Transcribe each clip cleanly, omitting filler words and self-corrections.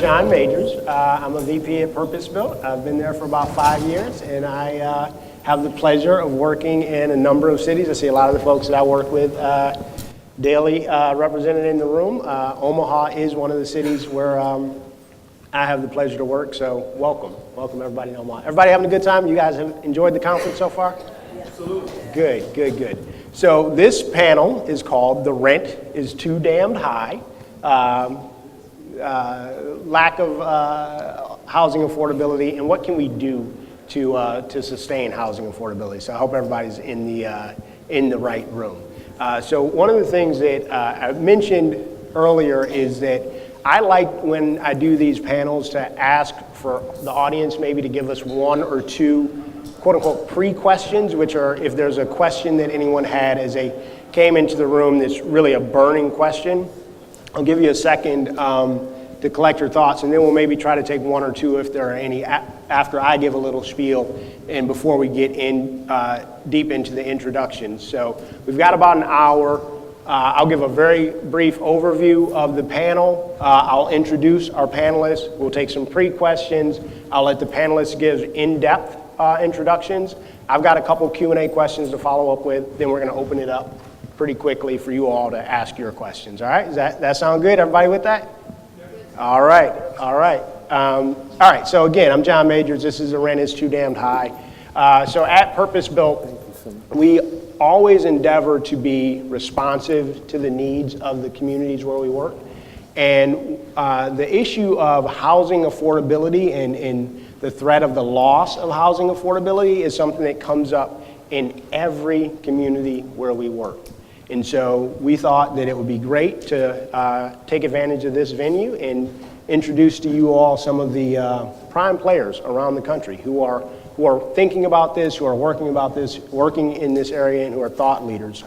John Majors. I'm a VP at Purpose Built. I've been there for about 5 years, and I have the pleasure of working in a number of cities. I see a lot of the folks that I work with daily represented in the room. Omaha is one of the cities where I have the pleasure to work, so welcome. Welcome everybody in Omaha. Everybody having a good time? You guys have enjoyed the conference so far? Absolutely. Good, good, good. So this panel is called "The Rent is Too Damned High." Lack of housing affordability, and what can we do to sustain housing affordability? So I hope everybody's in the right room. So one of the things that I mentioned earlier is that I like, when I do these panels, to ask for the audience maybe to give us one or two quote-unquote pre-questions, which are if there's a question that anyone had as they came into the room that's really a burning question. I'll give you a second to collect your thoughts, and then we'll maybe try to take one or two if there are any after I give a little spiel and before we get in deep into the introductions. So we've got about an hour. I'll give a very brief overview of the panel. I'll introduce our panelists. We'll take some pre-questions. I'll let the panelists give in-depth introductions. I've got a couple Q&A questions to follow up with. Then we're going to open it up pretty quickly for you all to ask your questions. All right? Does that sound good? Everybody with that? All right. All right. All right. So again, I'm John Majors. This is "The Rent is Too Damned High." So at Purpose Built, we always endeavor to be responsive to the needs of the communities where we work. And the issue of housing affordability and the threat of the loss of housing affordability is something that comes up in every community where we work. And so we thought that it would be great to take advantage of this venue and introduce to you all some of the prime players around the country who are thinking about this, who are working in this area, and who are thought leaders.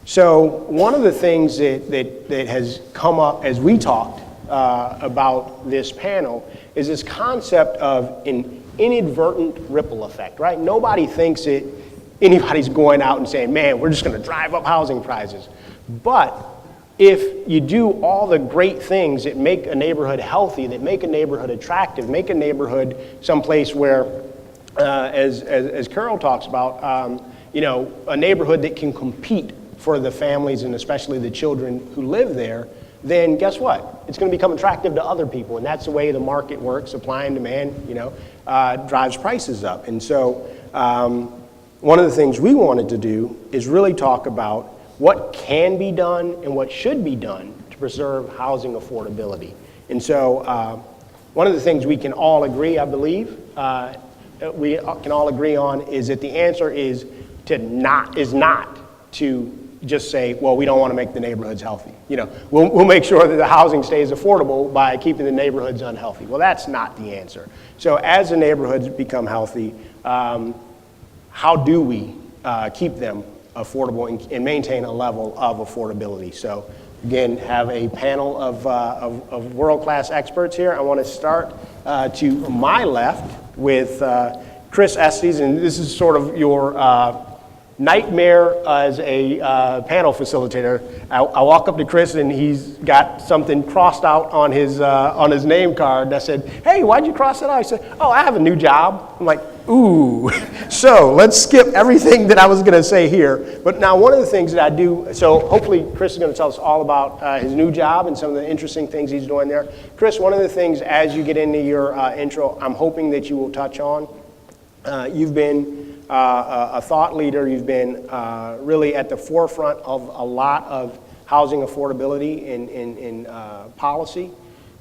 So one of the things that has come up as we talked about this panel is this concept of an inadvertent ripple effect, right? Nobody thinks that anybody's going out and saying, man, we're just going to drive up housing prices. But if you do all the great things that make a neighborhood healthy, that make a neighborhood attractive, make a neighborhood someplace where, as Carol talks about, a neighborhood that can compete for the families and especially the children who live there, then guess what? It's going to become attractive to other people, and that's the way the market works. Supply and demand, drives prices up. And so one of the things we wanted to do is really talk about what can be done and what should be done to preserve housing affordability. And so one of the things we can all agree, I believe, we can all agree on is that the answer is not to just say, well, we don't want to make the neighborhoods healthy. We'll make sure that the housing stays affordable by keeping the neighborhoods unhealthy. Well, that's not the answer. So as the neighborhoods become healthy, how do we keep them affordable and maintain a level of affordability? So again, have a panel of world-class experts here. I want to start to my left with Chris Estes, and this is sort of your nightmare as a panel facilitator. I walk up to Chris and he's got something crossed out on his name card. And I said, hey, why'd you cross that out? He said, oh, I have a new job. I'm like, ooh. So let's skip everything that I was going to say here. But now one of the things that I do, so hopefully Chris is going to tell us all about his new job and some of the interesting things he's doing there. Chris, one of the things as you get into your intro, I'm hoping that you will touch on, you've been a thought leader. You've been really at the forefront of a lot of housing affordability in policy,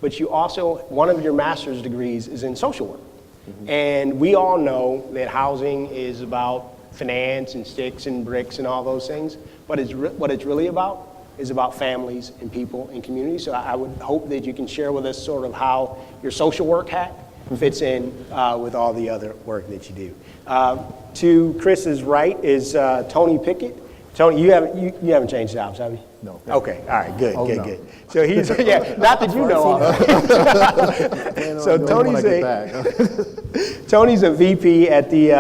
but you also, one of your master's degrees is in social work. Mm-hmm. And we all know that housing is about finance and sticks and bricks and all those things, but what it's really about is about families and people and communities. So I would hope that you can share with us sort of how your social work hat fits in with all the other work that you do. To Chris's right is Tony Pickett. Tony, you haven't changed jobs, have you? No. Okay, all right, good. So he's, not that you know of. So Tony's a VP at the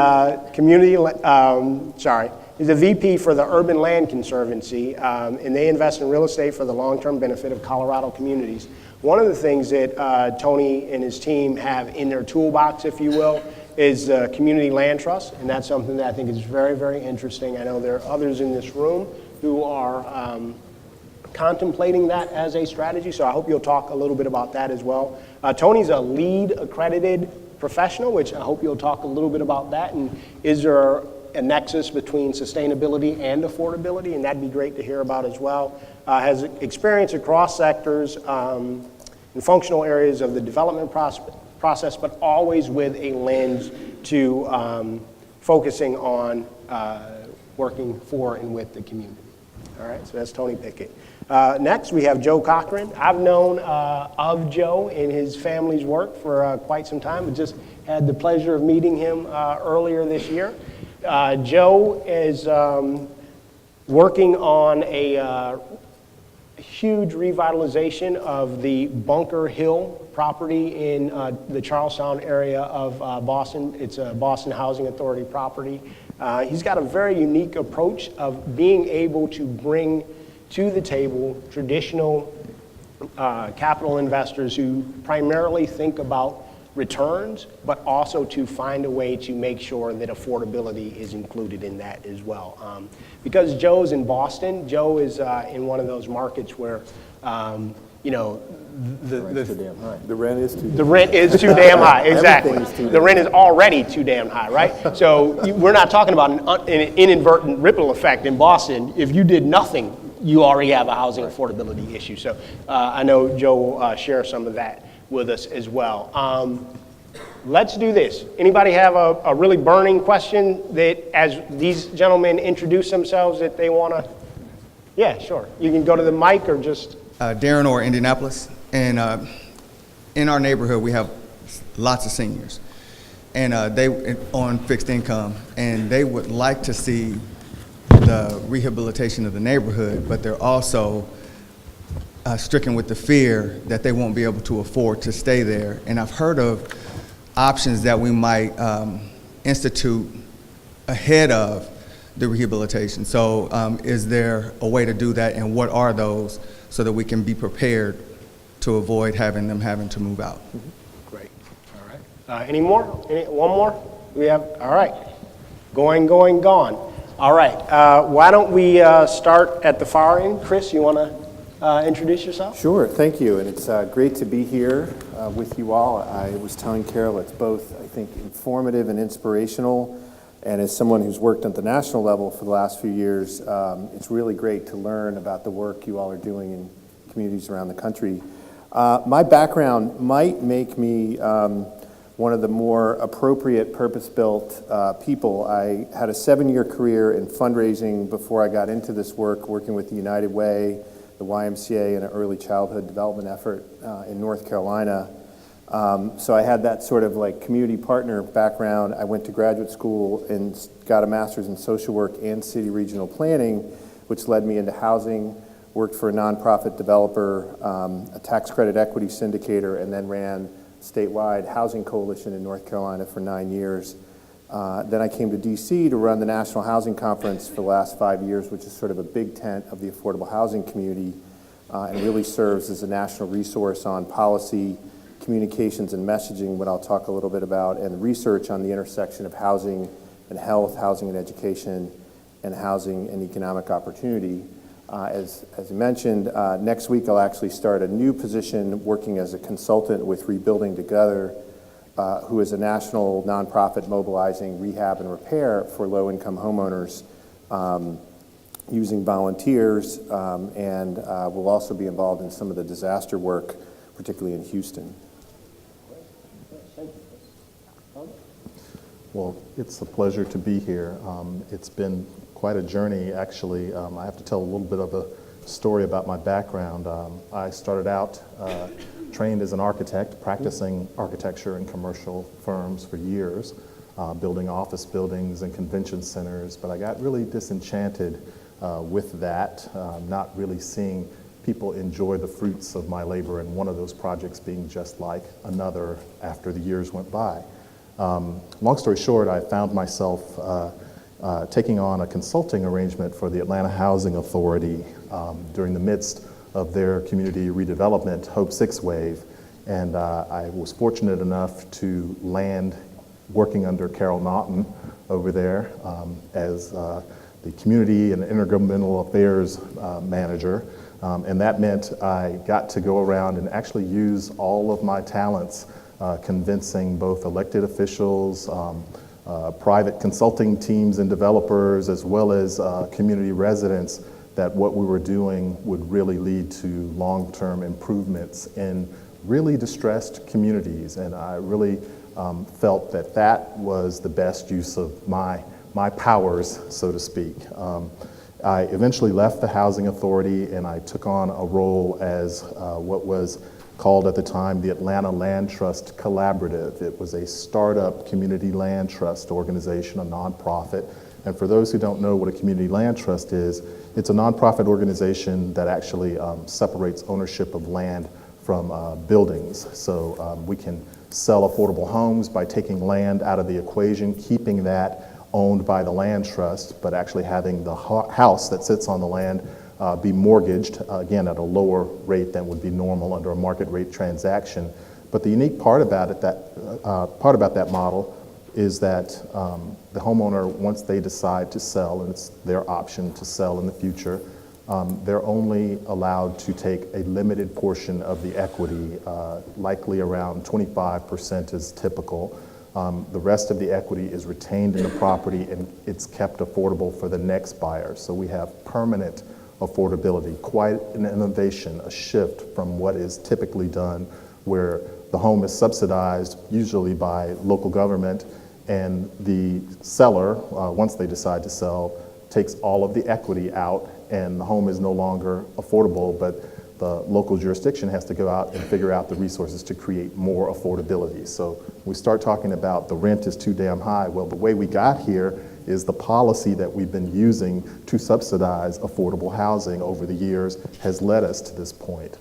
he's a VP for the Urban Land Conservancy, and they invest in real estate for the long-term benefit of Colorado communities. One of the things that Tony and his team have in their toolbox, if you will, is community land trust, and that's something that I think is very, very interesting. I know there are others in this room who are contemplating that as a strategy, so I hope you'll talk a little bit about that as well. Tony's a LEED accredited professional, which I hope you'll talk a little bit about that, and is there a nexus between sustainability and affordability, and that'd be great to hear about as well. Has experience across sectors in functional areas of the development process, but always with a lens to focusing on working for and with the community. All right, so that's Tony Pickett. Next, we have Joe Corcoran. I've known of Joe and his family's work for quite some time. I just had the pleasure of meeting him earlier this year. Joe is working on a huge revitalization of the Bunker Hill property in the Charlestown area of Boston. It's a Boston Housing Authority property. He's got a very unique approach of being able to bring to the table traditional capital investors who primarily think about returns, but also to find a way to make sure that affordability is included in that as well. Because Joe's in Boston, Joe is in one of those markets where, you know, the rent is too damn high. The rent is too damn high, exactly. The rent is already too damn high, right? So we're not talking about an inadvertent ripple effect in Boston. If you did nothing, you already have a housing affordability issue. So I know Joe will share some of that with us as well. Let's do this. Anybody have a really burning question that, as these gentlemen introduce themselves, that they want to? Yeah, sure. You can go to the mic or just. Darren or Indianapolis, and in our neighborhood we have lots of seniors, and they on fixed income, and they would like to see the rehabilitation of the neighborhood, but they're also stricken with the fear that they won't be able to afford to stay there. And I've heard of options that we might institute ahead of the rehabilitation. So is there a way to do that, and what are those, so that we can be prepared to avoid having to move out? Great. All right. Any more? One more? We have, all right. Going, gone. All right. Why don't we start at the far end? Chris, you want to introduce yourself? Sure, thank you, and it's great to be here with you all. I was telling Carol it's both, I think, informative and inspirational, and as someone who's worked at the national level for the last few years, it's really great to learn about the work you all are doing in communities around the country. My background might make me one of the more appropriate purpose-built people. I had a 7-year career in fundraising before I got into this work, working with the United Way, the YMCA, and an early childhood development effort in North Carolina. So I had that sort of like community partner background. I went to graduate school and got a master's in social work and city regional planning, which led me into housing, worked for a nonprofit developer, a tax credit equity syndicator, and then ran statewide housing coalition in North Carolina for 9 years. Then I came to DC to run the National Housing Conference for the last 5 years, which is sort of a big tent of the affordable housing community, and really serves as a national resource on policy, communications and messaging, what I'll talk a little bit about, and research on the intersection of housing and health, housing and education, and housing and economic opportunity. As you mentioned, next week I'll actually start a new position working as a consultant with Rebuilding Together, who is a national nonprofit mobilizing rehab and repair for low-income homeowners using volunteers, and will also be involved in some of the disaster work, particularly in Houston. Well, it's a pleasure to be here. It's been quite a journey, actually. I have to tell a little bit of a story about my background. I started out trained as an architect, practicing architecture in commercial firms for years, building office buildings and convention centers, but I got really disenchanted with that, not really seeing people enjoy the fruits of my labor, and one of those projects being just like another after the years went by. Long story short, I found myself taking on a consulting arrangement for the Atlanta Housing Authority during the midst of their community redevelopment, Hope 6 Wave. And I was fortunate enough to land working under Carol Naughton over there as the Community and Intergovernmental Affairs Manager. And that meant I got to go around and actually use all of my talents convincing both elected officials, private consulting teams and developers, as well as community residents, that what we were doing would really lead to long-term improvements in really distressed communities. And I really felt that that was the best use of my powers, so to speak. I eventually left the Housing Authority and I took on a role as what was called at the time the Atlanta Land Trust Collaborative. It was a startup community land trust organization, a nonprofit. And for those who don't know what a community land trust is, it's a nonprofit organization that actually separates ownership of land from buildings. So we can sell affordable homes by taking land out of the equation, keeping that owned by the land trust, but actually having the house that sits on the land be mortgaged, again, at a lower rate than would be normal under a market rate transaction. But the unique part about it, that model, is that the homeowner, once they decide to sell, and it's their option to sell in the future, they're only allowed to take a limited portion of the equity, likely around 25% is typical. The rest of the equity is retained in the property and it's kept affordable for the next buyer. So we have permanent affordability, quite an innovation, a shift from what is typically done where the home is subsidized, usually by local government, and the seller, once they decide to sell, takes all of the equity out and the home is no longer affordable, but the local jurisdiction has to go out and figure out the resources to create more affordability. So we start talking about the rent is too damn high. Well, the way we got here is the policy that we've been using to subsidize affordable housing over the years has led us to this point.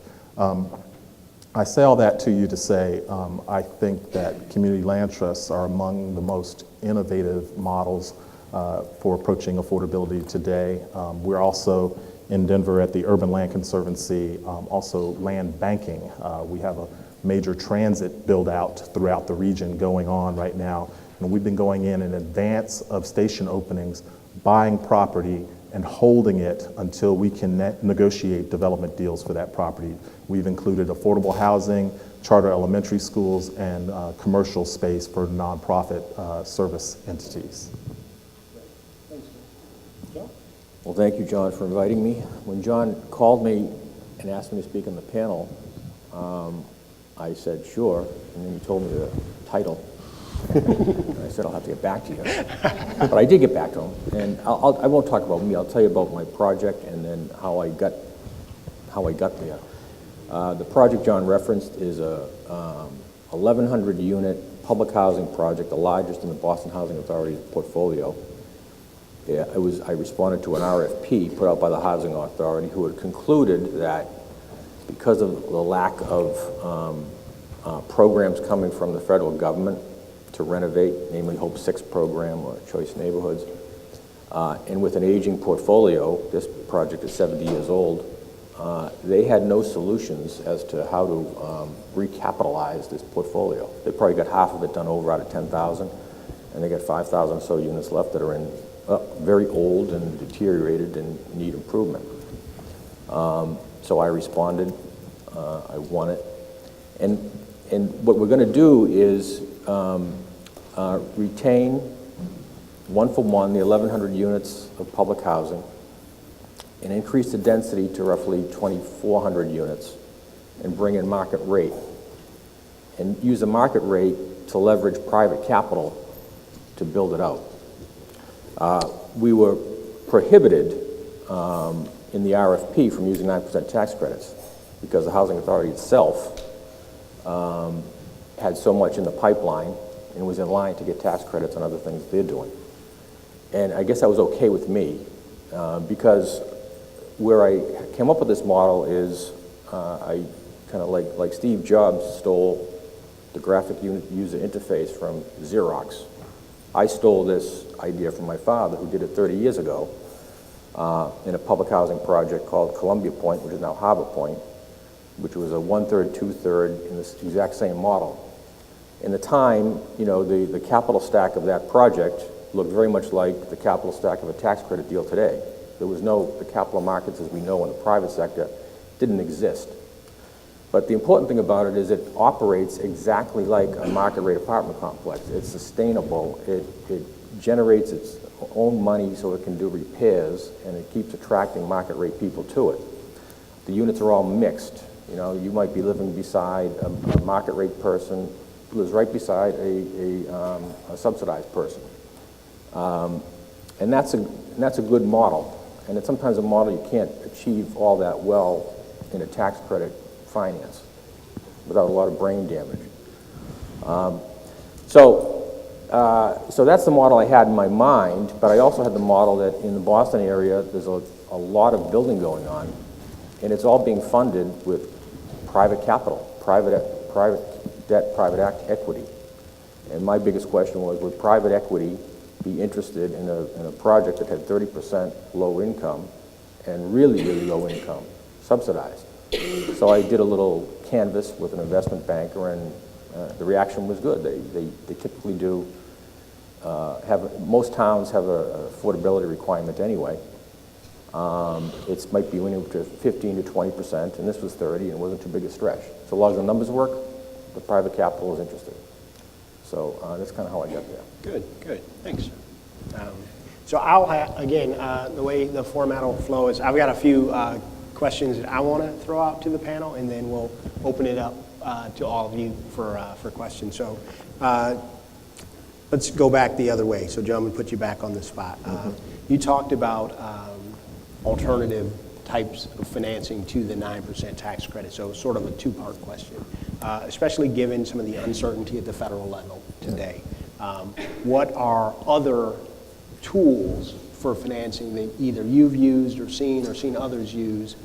I say all that to you to say I think that community land trusts are among the most innovative models for approaching affordability today. We're also in Denver at the Urban Land Conservancy, also land banking. We have a major transit build out throughout the region going on right now. And we've been going in advance of station openings, buying property and holding it until we can negotiate development deals for that property. We've included affordable housing, charter elementary schools, and commercial space for nonprofit service entities. Well, thank you, John, for inviting me. When John called me and asked me to speak on the panel, I said, sure, and then he told me the title. And I said, I'll have to get back to you. But I did get back to him, and I won't talk about me. I'll tell you about my project and then how I got there. The project John referenced is a 1,100-unit public housing project, the largest in the Boston Housing Authority's portfolio. Yeah, I responded to an RFP put out by the Housing Authority, who had concluded that because of the lack of programs coming from the federal government to renovate, namely Hope 6 program or Choice Neighborhoods, and with an aging portfolio, this project is 70 years old, they had no solutions as to how to recapitalize this portfolio. They probably got half of it done over out of 10,000, and they got 5,000 or so units left that are in very old and deteriorated and need improvement. So I responded, I won it. And what we're going to do is retain one for one the 1,100 units of public housing and increase the density to roughly 2,400 units and bring in market rate and use the market rate to leverage private capital to build it out. We were prohibited in the RFP from using 9% tax credits because the Housing Authority itself had so much in the pipeline and was in line to get tax credits on other things they're doing. And I guess that was okay with me because where I came up with this model is I kind of like Steve Jobs stole the graphic user interface from Xerox. I stole this idea from my father, who did it 30 years ago, in a public housing project called Columbia Point, which is now Harbor Point, which was a 1/3, 2/3 in this exact same model. In the time, the capital stack of that project looked very much like the capital stack of a tax credit deal today. The capital markets as we know in the private sector didn't exist. But the important thing about it is it operates exactly like a market rate apartment complex. It's sustainable. It generates its own money so it can do repairs, and it keeps attracting market rate people to it. The units are all mixed. You might be living beside a market rate person who lives right beside a subsidized person. And that's a good model. And it's sometimes a model you can't achieve all that well in a tax credit finance without a lot of brain damage. So that's the model I had in my mind, but I also had the model that in the Boston area there's a lot of building going on, and it's all being funded with private capital, private debt, private equity. And my biggest question was, would private equity be interested in a project that had 30% low income and really, really low income, subsidized? So I did a little canvas with an investment banker, and the reaction was good. They typically do most towns have an affordability requirement anyway. It might be anywhere to 15 to 20%, and this was 30, and it wasn't too big a stretch. So long as the numbers work, the private capital is interested. So that's kind of how I got there. Good, thanks. So I'll again, the way the format will flow is I've got a few questions that I want to throw out to the panel, and then we'll open it up to all of you for questions. So let's go back the other way. So Joe, I'm going to put you back on the spot. You talked about alternative types of financing to the 9% tax credit. So sort of a two-part question, especially given some of the uncertainty at the federal level today. What are other tools for financing that either you've used or seen others use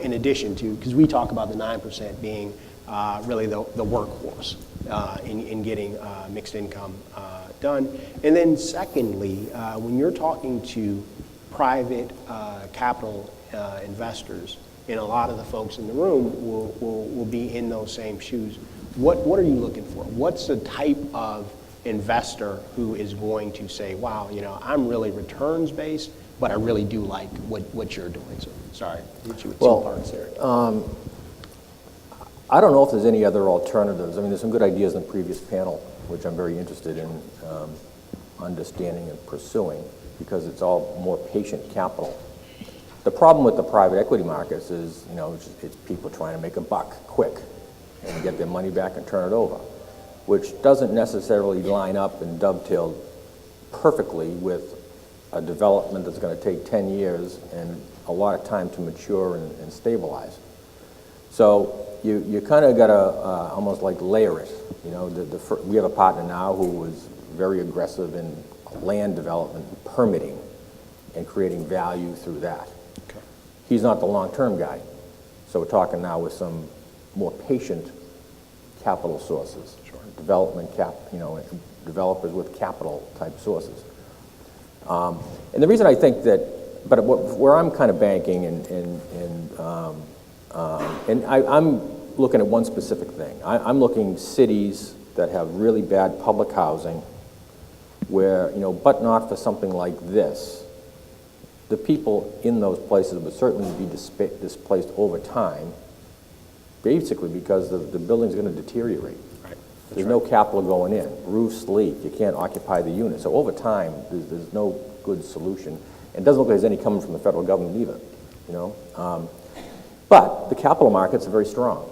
in addition to, because we talk about the 9% being really the workhorse in getting mixed income done. And then secondly, when you're talking to private capital investors, and a lot of the folks in the room will be in those same shoes, what are you looking for? What's the type of investor who is going to say, wow, I'm really returns based, but I really do like what you're doing? So sorry, hit you with two parts there. I don't know if there's any other alternatives. I mean, there's some good ideas in the previous panel, which I'm very interested in understanding and pursuing, because it's all more patient capital. The problem with the private equity markets is, it's people trying to make a buck quick and get their money back and turn it over, which doesn't necessarily line up and dovetail perfectly with a development that's going to take 10 years and a lot of time to mature and stabilize. So you kind of got to almost like layer it. We have a partner now who was very aggressive in land development, permitting, and creating value through that. Okay. He's not the long-term guy. So we're talking now with some more patient capital sources. Sure. Developers with capital type sources. And the reason I think that, but where I'm kind of banking and I'm looking at one specific thing. I'm looking cities that have really bad public housing where, but not for something like this, the people in those places would certainly be displaced over time, basically because the building's going to deteriorate. Right. There's no capital going in. Roofs leak. You can't occupy the unit. So over time, there's no good solution. And it doesn't look like there's any coming from the federal government either, But the capital markets are very strong.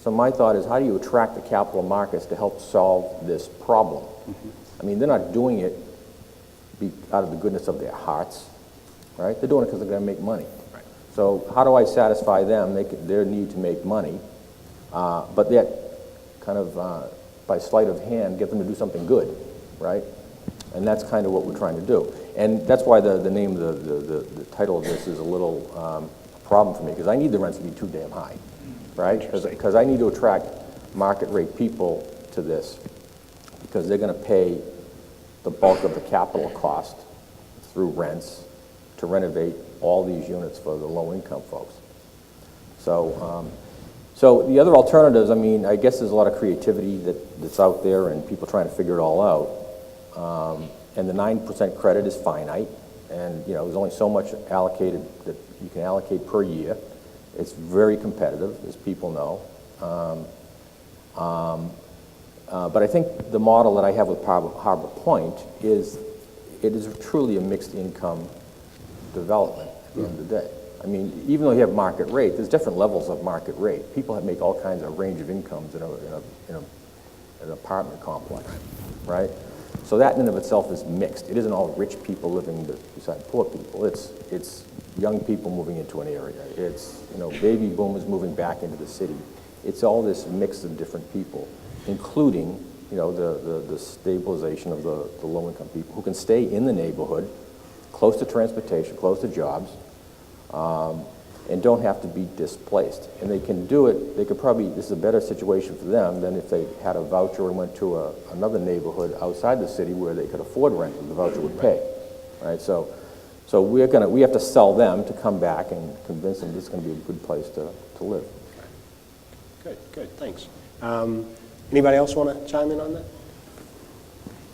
So my thought is, how do you attract the capital markets to help solve this problem? Mm-hmm. I mean, they're not doing it out of the goodness of their hearts, right? They're doing it because they're going to make money. Right. So how do I satisfy them, their need to make money, but yet kind of by sleight of hand get them to do something good, right? And that's kind of what we're trying to do. And that's why the name, the title of this is a little problem for me, because I need the rents to be too damn high, right? Because I need to attract market rate people to this, because they're going to pay the bulk of the capital cost through rents to renovate all these units for the low-income folks. So, so the other alternatives, I mean, I guess there's a lot of creativity that's out there and people trying to figure it all out. And the 9% credit is finite, and you know, there's only so much allocated that you can allocate per year. It's very competitive, as people know. But I think the model that I have with Harbor Point is, it is truly a mixed income development at the end of the day. I mean, even though you have market rate, there's different levels of market rate. People make all kinds of range of incomes in an apartment complex, right? So that in and of itself is mixed. It isn't all rich people living beside poor people. It's young people moving into an area. It's, you know, baby boomers moving back into the city. It's all this mix of different people, including, you know, the stabilization of the low-income people who can stay in the neighborhood, close to transportation, close to jobs, and don't have to be displaced. And they can do it, they could probably, this is a better situation for them than if they had a voucher and went to another neighborhood outside the city where they could afford rent and the voucher would pay, right? So we have to sell them to come back and convince them this is going to be a good place to live. Good, thanks. Anybody else want to chime in on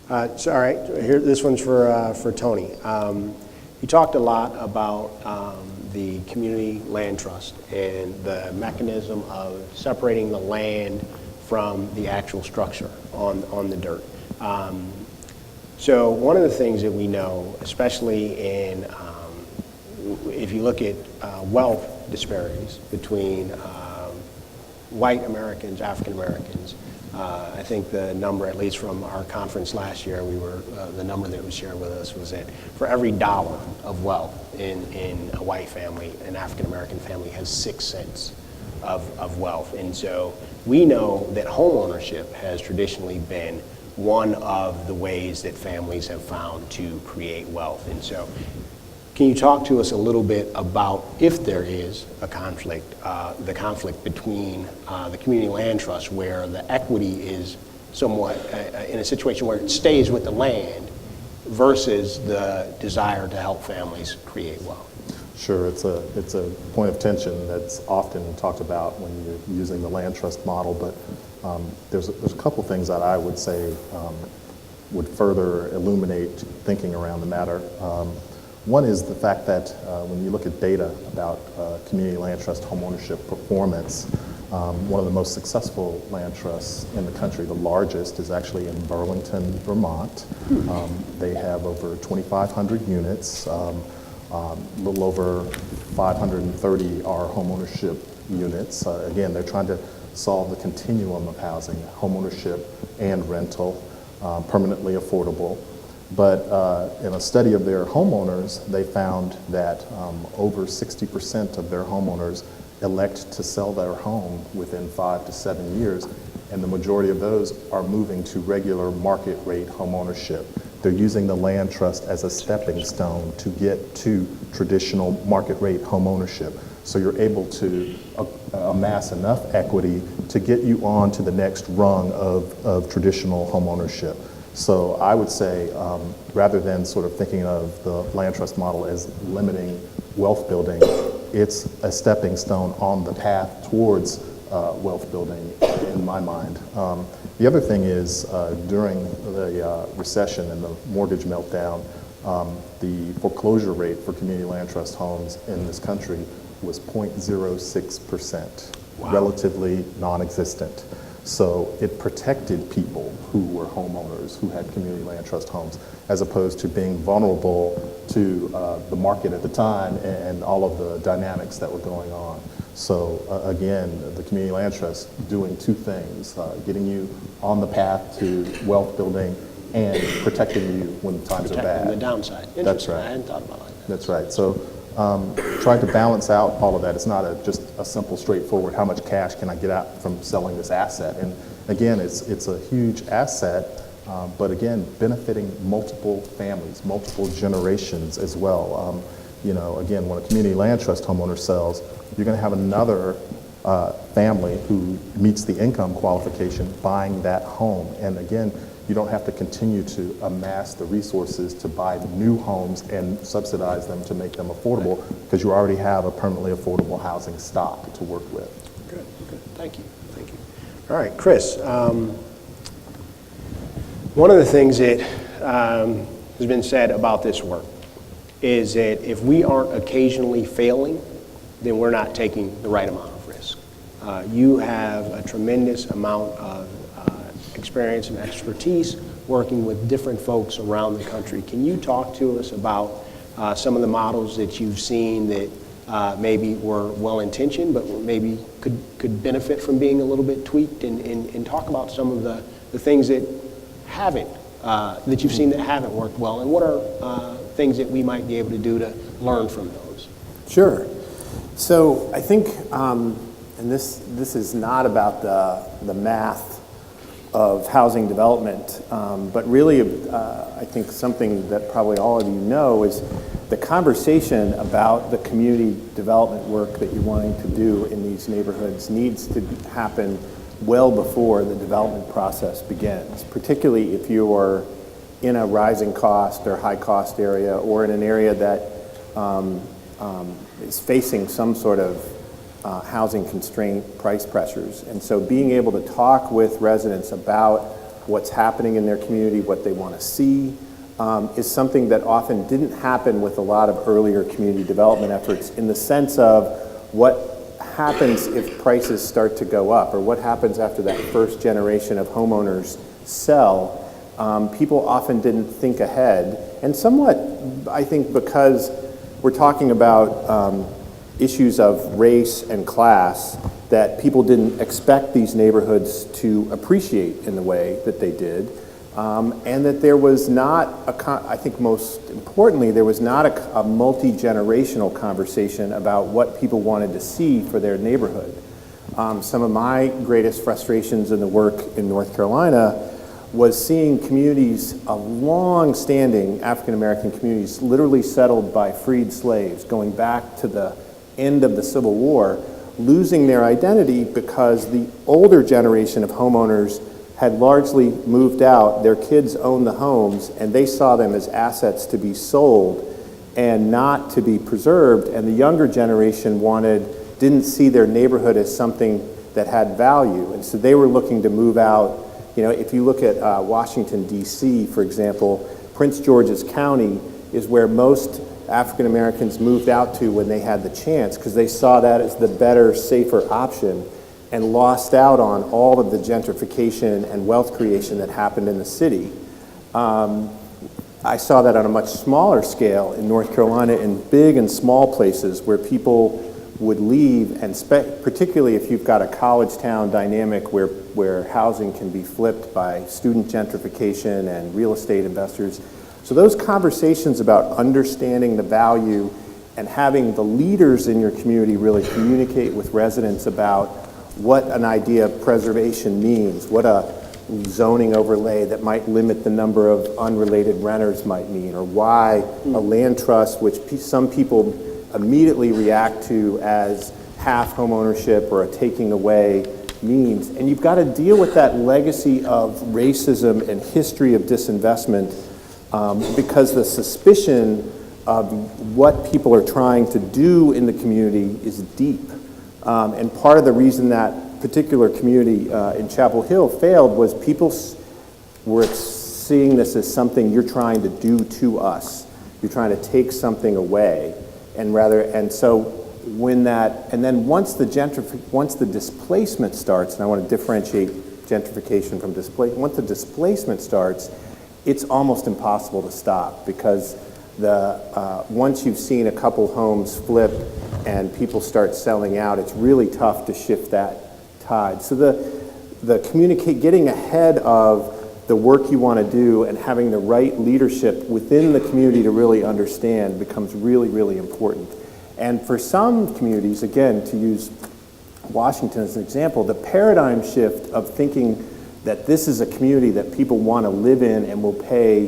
that? So, all right, here, this one's for Tony. You talked a lot about the community land trust and the mechanism of separating the land from the actual structure on the dirt. So one of the things that we know, especially in, if you look at wealth disparities between white Americans, African Americans, I think the number, at least from our conference last year, the number that was shared with us was that for every dollar of wealth in a white family, an African American family has 6 cents of wealth. And so we know that home ownership has traditionally been one of the ways that families have found to create wealth. And so can you talk to us a little bit about, if there is a conflict, the conflict between the community land trust, where the equity is somewhat in a situation where it stays with the land, versus the desire to help families create wealth? Sure, it's a point of tension that's often talked about when you're using the land trust model, but there's a couple things that I would say would further illuminate thinking around the matter. One is the fact that when you look at data about community land trust homeownership performance, one of the most successful land trusts in the country, the largest, is actually in Burlington, Vermont. They have over 2,500 units. A little over 530 are homeownership units. Again, they're trying to solve the continuum of housing, homeownership and rental, permanently affordable. But in a study of their homeowners, they found that over 60% of their homeowners elect to sell their home within 5 to 7 years, and the majority of those are moving to regular market rate homeownership. They're using the land trust as a stepping stone to get to traditional market rate homeownership. So you're able to amass enough equity to get you on to the next rung of traditional homeownership. So I would say, rather than sort of thinking of the land trust model as limiting wealth building, it's a stepping stone on the path towards wealth building, in my mind. The other thing is, during the recession and the mortgage meltdown, the foreclosure rate for community land trust homes in this country was 0.06%, wow. Relatively non-existent. So it protected people who were homeowners, who had community land trust homes, as opposed to being vulnerable to the market at the time and all of the dynamics that were going on. So again, the community land trust doing two things, getting you on the path to wealth building and protecting you when times are bad. The downside. That's right. I hadn't thought about it like that. That's right. So trying to balance out all of that. It's not just a simple, straightforward, how much cash can I get out from selling this asset? And again, it's a huge asset, but again, benefiting multiple families, multiple generations as well. You know, again, when a community land trust homeowner sells, you're going to have another family who meets the income qualification buying that home. And again, you don't have to continue to amass the resources to buy new homes and subsidize them to make them affordable, because you already have a permanently affordable housing stock to work with. Good, good. Thank you. Thank you. All right, Chris. One of the things that has been said about this work is that if we aren't occasionally failing, then we're not taking the right amount of risk. You have a tremendous amount of experience and expertise working with different folks around the country. Can you talk to us about some of the models that you've seen that maybe were well-intentioned but maybe could benefit from being a little bit tweaked, and talk about some of the things that haven't, that you've seen that haven't worked well, and what are things that we might be able to do to learn from those? Sure. So I think, and this is not about the math of housing development, but really I think something that probably all of you know is the conversation about the community development work that you're wanting to do in these neighborhoods needs to happen well before the development process begins, particularly if you're in a rising cost or high cost area, or in an area that is facing some sort of housing constraint, price pressures. And so being able to talk with residents about what's happening in their community, what they want to see, is something that often didn't happen with a lot of earlier community development efforts, in the sense of what happens if prices start to go up, or what happens after that first generation of homeowners sell. People often didn't think ahead, and somewhat, I think, because we're talking about issues of race and class, that people didn't expect these neighborhoods to appreciate in the way that they did, and that there was not, I think most importantly, there was not a multi-generational conversation about what people wanted to see for their neighborhood. Some of my greatest frustrations in the work in North Carolina was seeing communities of long-standing African-American communities literally settled by freed slaves going back to the end of the Civil War, losing their identity because the older generation of homeowners had largely moved out. Their kids owned the homes, and they saw them as assets to be sold and not to be preserved. And the younger generation didn't see their neighborhood as something that had value. And so they were looking to move out. You know, if you look at Washington, D.C., for example, Prince George's County is where most African Americans moved out to when they had the chance, because they saw that as the better, safer option, and lost out on all of the gentrification and wealth creation that happened in the city. I saw that on a much smaller scale in North Carolina, in big and small places where people would leave, and particularly if you've got a college town dynamic where housing can be flipped by student gentrification and real estate investors. So those conversations about understanding the value and having the leaders in your community really communicate with residents about what an idea of preservation means, what a zoning overlay that might limit the number of unrelated renters might mean, or why a land trust, which some people immediately react to as half home ownership or a taking away, means. And you've got to deal with that legacy of racism and history of disinvestment, because the suspicion of what people are trying to do in the community is deep. And part of the reason that particular community in Chapel Hill failed was people were seeing this as something you're trying to do to us. You're trying to take something away. And so when that, and then once the displacement starts, and I want to differentiate gentrification from displacement, once the displacement starts, it's almost impossible to stop, because once you've seen a couple homes flip and people start selling out, it's really tough to shift that tide. So getting ahead of the work you want to do and having the right leadership within the community to really understand becomes really, really important. And for some communities, again, to use Washington as an example, the paradigm shift of thinking that this is a community that people want to live in and will pay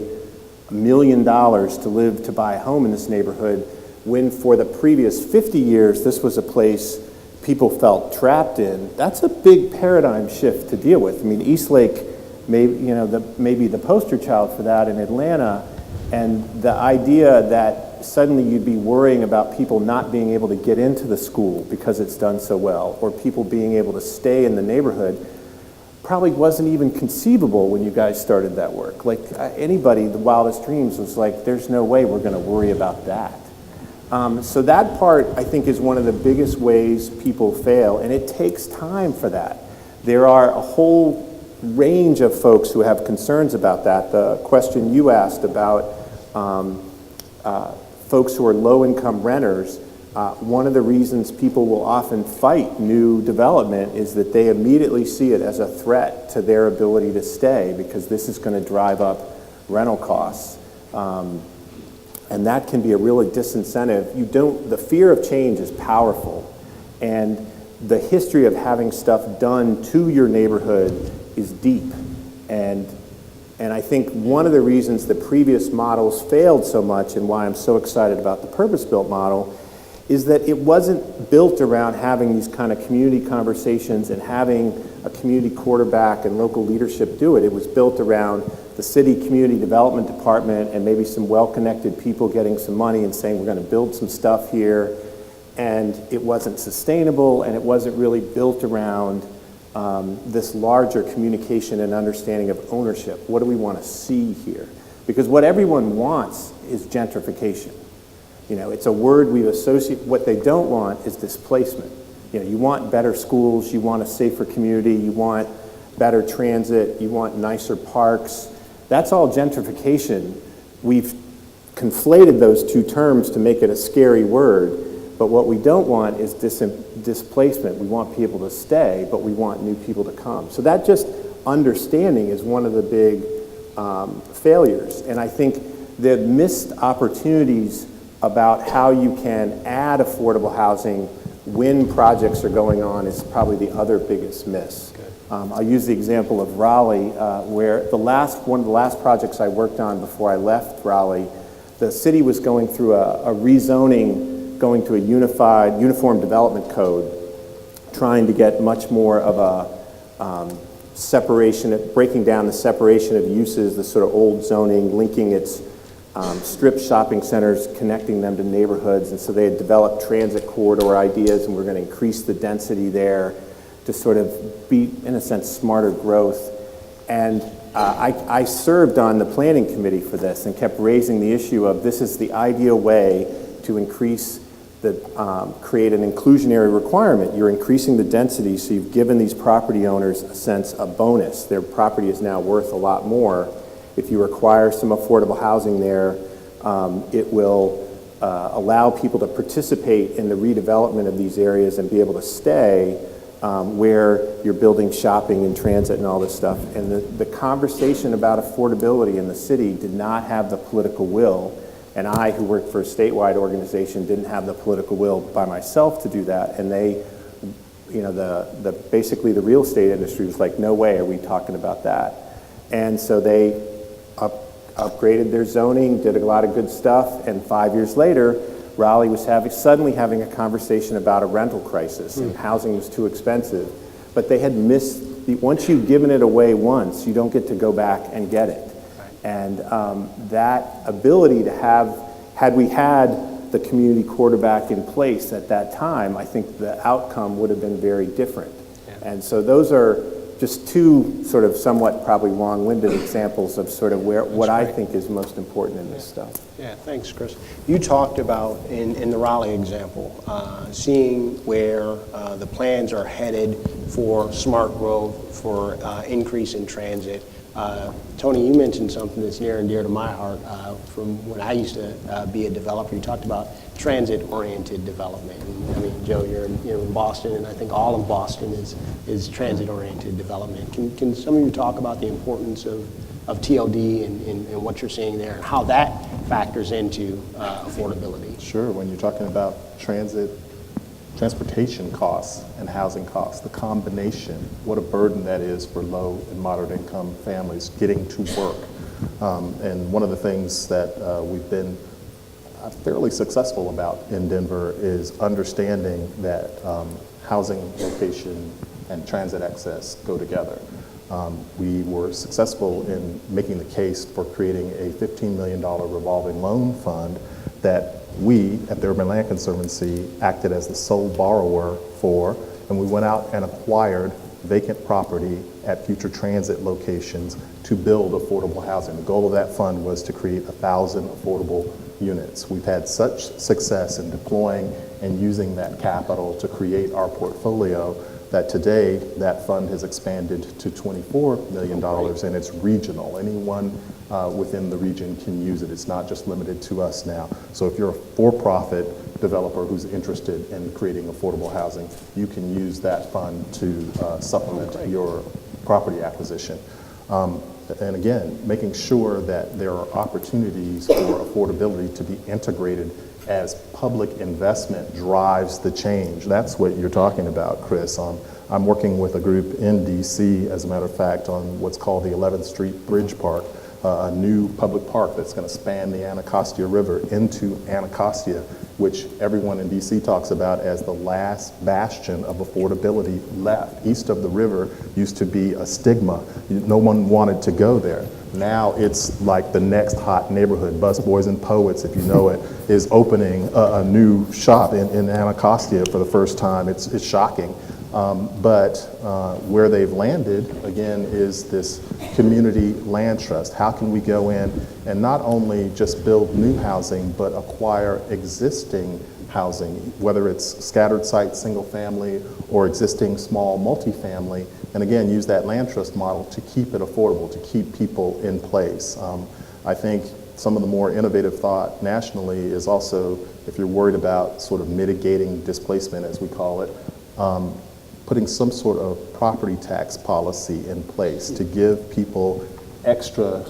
$1 million to buy a home in this neighborhood, when for the previous 50 years this was a place people felt trapped in, that's a big paradigm shift to deal with. I mean, Eastlake maybe the poster child for that in Atlanta, and the idea that suddenly you'd be worrying about people not being able to get into the school because it's done so well, or people being able to stay in the neighborhood, probably wasn't even conceivable when you guys started that work. Like anybody, the wildest dreams was like, there's no way we're going to worry about that. So that part, I think, is one of the biggest ways people fail, and it takes time for that. There are a whole range of folks who have concerns about that. The question you asked about folks who are low-income renters, one of the reasons people will often fight new development is that they immediately see it as a threat to their ability to stay, because this is going to drive up rental costs. And that can be a really disincentive. The fear of change is powerful, and the history of having stuff done to your neighborhood is deep. And I think one of the reasons the previous models failed so much, and why I'm so excited about the purpose-built model, is that it wasn't built around having these kind of community conversations and having a community quarterback and local leadership do it. It was built around the city community development department and maybe some well-connected people getting some money and saying, we're going to build some stuff here. And it wasn't sustainable, and it wasn't really built around this larger communication and understanding of ownership. What do we want to see here? Because what everyone wants is gentrification. It's a word we associate. What they don't want is displacement. You want better schools, you want a safer community, you want better transit, you want nicer parks. That's all gentrification. We've conflated those two terms to make it a scary word, but what we don't want is displacement. We want people to stay, but we want new people to come. So that just understanding is one of the big failures. And I think the missed opportunities about how you can add affordable housing when projects are going on is probably the other biggest miss. I'll use the example of Raleigh, where one of the last projects I worked on before I left Raleigh, the city was going through a rezoning, going to a uniform development code, trying to get much more of a separation, breaking down the separation of uses, the sort of old zoning, linking its strip shopping centers, connecting them to neighborhoods. And so they had developed transit corridor ideas, and we're going to increase the density there to sort of be, in a sense, smarter growth. And I served on the planning committee for this and kept raising the issue of this is the ideal way to increase create an inclusionary requirement. You're increasing the density, so you've given these property owners a bonus. Their property is now worth a lot more. If you require some affordable housing there, it will allow people to participate in the redevelopment of these areas and be able to stay where you're building shopping and transit and all this stuff. And the conversation about affordability in the city did not have the political will. And I, who worked for a statewide organization, didn't have the political will by myself to do that. And they, basically the real estate industry was like, no way are we talking about that. And so they upgraded their zoning, did a lot of good stuff, and 5 years later, Raleigh was suddenly having a conversation about a rental crisis, and housing was too expensive. But they had missed, once you've given it away once, you don't get to go back and get it. And that ability to had we had the community quarterback in place at that time, I think the outcome would have been very different. Yeah. And so those are just two sort of somewhat probably long-winded examples of sort of what I think is most important in this stuff. Yeah, thanks, Chris. You talked about, in the Raleigh example, seeing where the plans are headed for smart growth, for increase in transit. Tony, you mentioned something that's near and dear to my heart from when I used to be a developer. You talked about transit-oriented development. And, I mean, Joe, you're in Boston, and I think all of Boston is transit-oriented development. Can some of you talk about the importance of TLD and what you're seeing there and how that factors into affordability? Sure. When you're talking about transportation costs and housing costs, the combination, what a burden that is for low and moderate income families getting to work. And one of the things that we've been fairly successful about in Denver is understanding that housing location and transit access go together. We were successful in making the case for creating a $15 million revolving loan fund that we at the Urban Land Conservancy acted as the sole borrower for, and we went out and acquired vacant property at future transit locations to build affordable housing. The goal of that fund was to create 1,000 affordable units. We've had such success in deploying and using that capital to create our portfolio that today that fund has expanded to $24 million, and it's regional. Anyone within the region can use it. It's not just limited to us now. So if you're a for-profit developer who's interested in creating affordable housing, you can use that fund to supplement your property acquisition. And again, making sure that there are opportunities for affordability to be integrated as public investment drives the change. That's what you're talking about, Chris. I'm working with a group in DC, as a matter of fact, on what's called the 11th Street Bridge Park, a new public park that's going to span the Anacostia River into Anacostia, which everyone in DC talks about as the last bastion of affordability left. East of the river used to be a stigma. No one wanted to go there. Now it's like the next hot neighborhood. Busboys and Poets, if you know it, is opening a new shop in Anacostia for the first time. It's shocking. But where they've landed, again, is this community land trust. How can we go in and not only just build new housing, but acquire existing housing, whether it's scattered site, single family, or existing small multifamily, and again, use that land trust model to keep it affordable, to keep people in place. I think some of the more innovative thought nationally is also, if you're worried about sort of mitigating displacement, as we call it, putting some sort of property tax policy in place to give people extra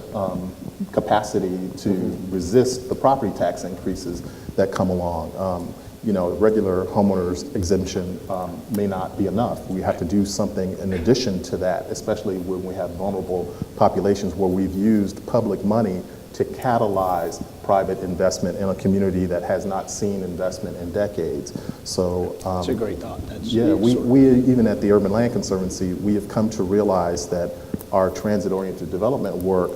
capacity to resist the property tax increases that come along. You know, regular homeowners exemption may not be enough. We have to do something in addition to that, especially when we have vulnerable populations where we've used public money to catalyze private investment in a community that has not seen investment in decades. So That's a great thought. yeah, we even at the Urban Land Conservancy, we have come to realize that our transit-oriented development work,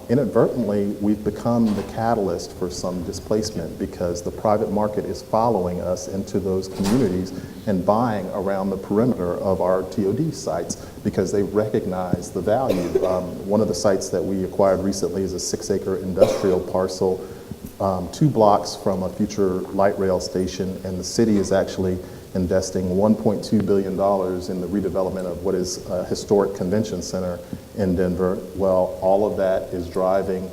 inadvertently, we've become the catalyst for some displacement because the private market is following us into those communities and buying around the perimeter of our TOD sites because they recognize the value. One of the sites that we acquired recently is a 6-acre industrial parcel 2 blocks from a future light rail station, and the city is actually investing $1.2 billion in the redevelopment of what is a historic convention center in Denver. Well, all of that is driving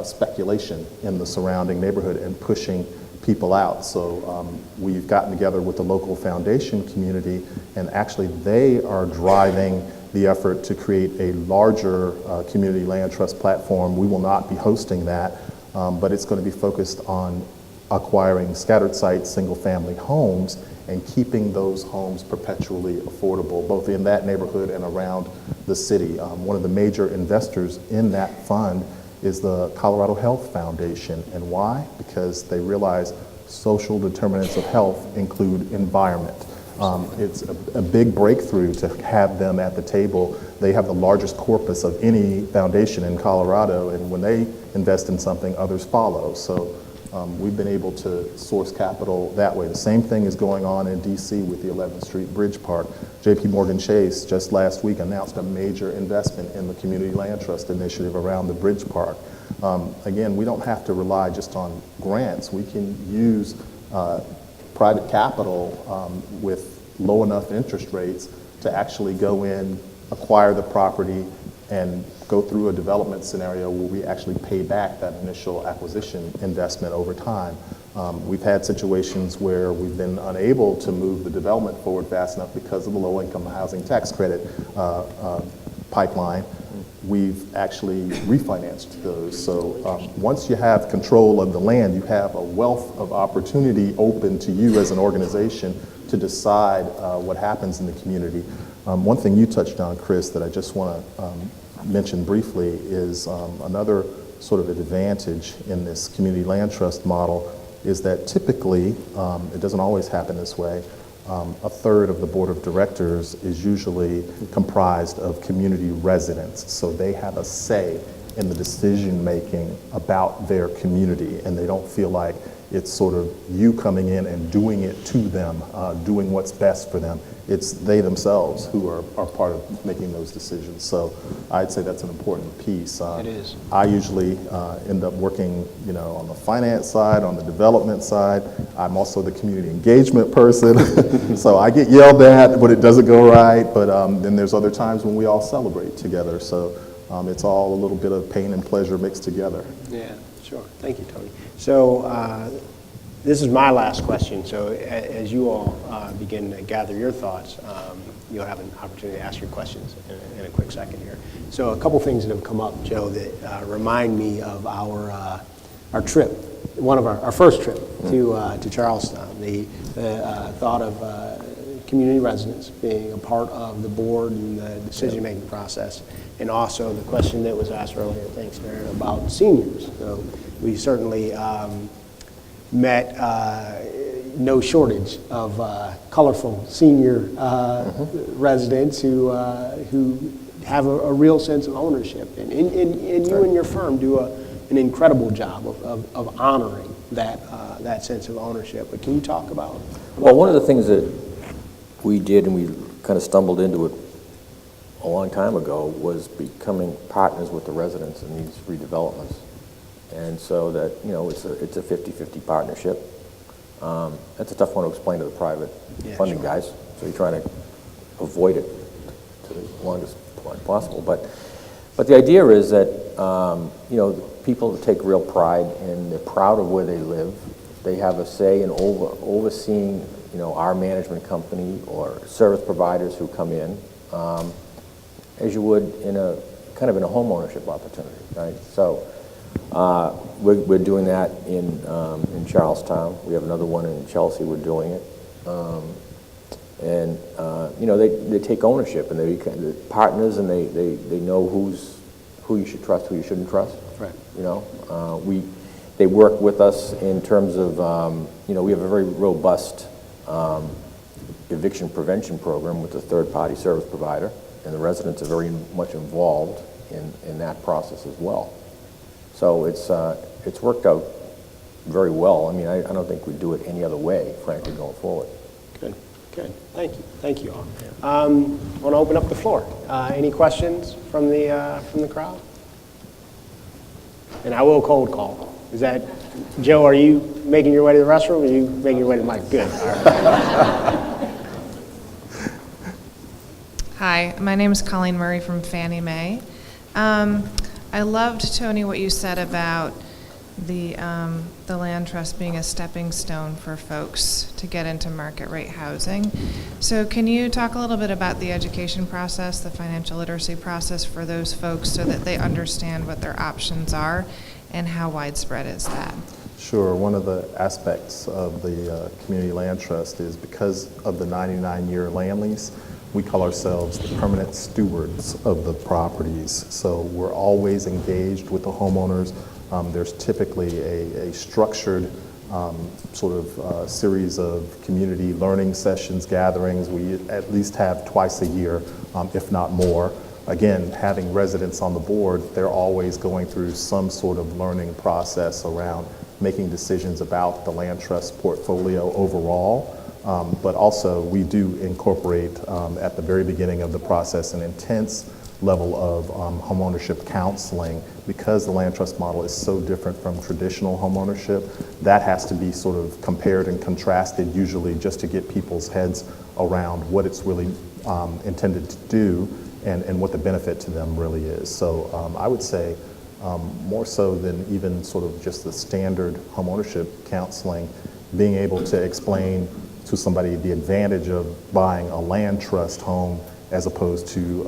speculation in the surrounding neighborhood and pushing people out. So we've gotten together with the local foundation community, and actually they are driving the effort to create a larger community land trust platform. We will not be hosting that, but it's going to be focused on acquiring scattered site single-family homes and keeping those homes perpetually affordable, both in that neighborhood and around the city. One of the major investors in that fund is the Colorado Health Foundation. And why? Because they realize social determinants of health include environment. It's a big breakthrough to have them at the table. They have the largest corpus of any foundation in Colorado, and when they invest in something, others follow. So we've been able to source capital that way. The same thing is going on in DC with the 11th Street Bridge Park. JP Morgan Chase just last week announced a major investment in the Community Land Trust Initiative around the Bridge Park. Again, we don't have to rely just on grants. We can use private capital with low enough interest rates to actually go in, acquire the property, and go through a development scenario where we actually pay back that initial acquisition investment over time. We've had situations where we've been unable to move the development forward fast enough because of the low-income housing tax credit pipeline. We've actually refinanced those. So once you have control of the land, you have a wealth of opportunity open to you as an organization to decide what happens in the community. One thing you touched on, Chris, that I just want to mention briefly is another sort of advantage in this community land trust model is that typically, it doesn't always happen this way, a third of the board of directors is usually comprised of community residents. So they have a say in the decision making about their community, and they don't feel like it's sort of you coming in and doing it to them, doing what's best for them. It's they themselves who are part of making those decisions. So I'd say that's an important piece. It is. I usually end up working, on the finance side, on the development side. I'm also the community engagement person. So I get yelled at when it doesn't go right, but then there's other times when we all celebrate together. So it's all a little bit of pain and pleasure mixed together. Yeah, sure. Thank you, Tony. So this is my last question. So as you all begin to gather your thoughts, you'll have an opportunity to ask your questions in a quick second here. So a couple things that have come up, Joe, that remind me of our trip, one of our first trip to Charleston. The thought of community residents being a part of the board and the decision-making process, and also the question that was asked earlier, thanks, Mayor, about seniors. So we certainly met no shortage of colorful senior residents who have a real sense of ownership, and you and your firm do an incredible job of honoring that sense of ownership. But can you talk about Well, one of the things that we did, and we kind of stumbled into it a long time ago, was becoming partners with the residents in these redevelopments. And so that, it's a 50-50 partnership. That's a tough one to explain to the private funding guys, so you're trying to avoid it to the longest point possible. But the idea is that, people take real pride and they're proud of where they live. They have a say in overseeing, our management company or service providers who come in, as you would in a kind of in a home ownership opportunity, right? So we're doing that in Charlestown. We have another one in Chelsea. We're doing it, and they take ownership and they become partners, and they know who you should trust, who you shouldn't trust. Right. They work with us in terms of we have a very robust eviction prevention program with a third-party service provider, and the residents are very much involved in that process as well. So it's worked out very well. I mean, I don't think we'd do it any other way, frankly, going forward. Good. Thank you all. I want to open up the floor. Any questions from the crowd? And I will cold call. Is that, Joe, are you making your way to the restroom, or are you making your way to Mike? Good. All right. Hi, my name is Colleen Murray from Fannie Mae. I loved, Tony, what you said about the land trust being a stepping stone for folks to get into market rate housing. So can you talk a little bit about the education process, the financial literacy process for those folks, so that they understand what their options are and how widespread is that? Sure. One of the aspects of the community land trust is because of the 99-year land lease, we call ourselves the permanent stewards of the properties. So we're always engaged with the homeowners. There's typically a structured sort of series of community learning sessions, gatherings. We at least have twice a year, if not more. Again, having residents on the board, they're always going through some sort of learning process around making decisions about the land trust portfolio overall. But also we do incorporate at the very beginning of the process an intense level of homeownership counseling. Because the land trust model is so different from traditional homeownership, that has to be sort of compared and contrasted, usually just to get people's heads around what it's really intended to do and what the benefit to them really is. So I would say more so than even sort of just the standard homeownership counseling, being able to explain to somebody the advantage of buying a land trust home as opposed to